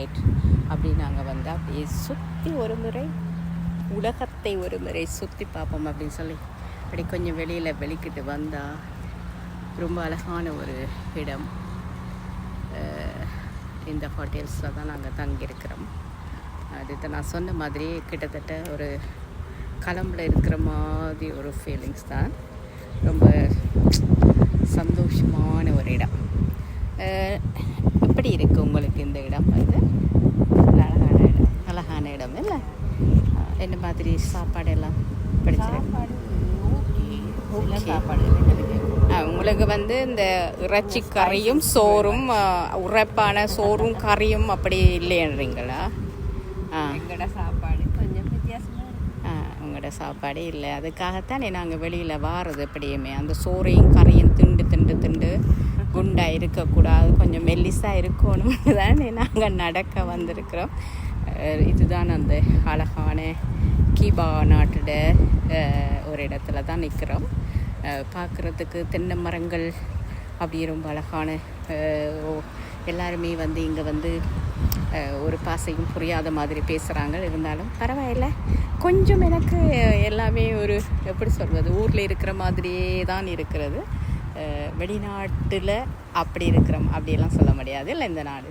Night அப்படி நாங்கள் வந்து அப்படியே சுற்றி ஒரு முறை உலகத்தை ஒரு முறை சுற்றி பார்ப்போம் அப்படின்னு சொல்லி அப்படி கொஞ்சம் வெளிக்கிட்டு வந்தால் ரொம்ப அழகான ஒரு இடம். இந்த ஹோட்டல்ஸில் தான் நாங்கள் தங்கியிருக்கிறோம். அது நான் சொன்ன மாதிரி கிட்டத்தட்ட ஒரு கலம்பில் இருக்கிற மாதிரி ஒரு ஃபீலிங்ஸ் தான். ரொம்ப சந்தோஷமான ஒரு இடம். எப்படி இருக்குது உங்களுக்கு இந்த இடம்? வந்து அழகான இடம் இல்லை? என்ன மாதிரி சாப்பாடெல்லாம் சாப்பாடு உங்களுக்கு வந்து இந்த இறைச்சி கறியும் சோறும் உரைப்பான சோறும் கறியும் அப்படி இல்லைன்றீங்களா? எங்களோட சாப்பாடு கொஞ்சம் வித்தியாசமாக உங்களோட சாப்பாடே இல்லை. அதுக்காகத்தானே நாங்கள் வெளியில் வாரது. எப்படியுமே அந்த சோறையும் கறியும் திண்டு குண்டாக இருக்கக்கூடாது, கொஞ்சம் மெல்லிஸாக இருக்கணும் தானே நாங்கள் நடக்க வந்திருக்கிறோம். இதுதான் அந்த அழகான கீபா நாட்டோட ஒரு இடத்துல தான் நிற்கிறோம். பார்க்குறதுக்கு தென்னை மரங்கள் அப்படி ரொம்ப அழகான எல்லாருமே வந்து இங்கே வந்து ஒரு பாசையும் புரியாத மாதிரி பேசுகிறாங்க. இருந்தாலும் பரவாயில்ல, கொஞ்சம் எனக்கு எல்லாமே ஒரு எப்படி சொல்வது, ஊரில் இருக்கிற மாதிரியே தான் இருக்கிறது. வெளிநாட்டில் அப்படி இருக்கிறோம் அப்படியெல்லாம் சொல்ல முடியாது இல்லை இந்த நாடு.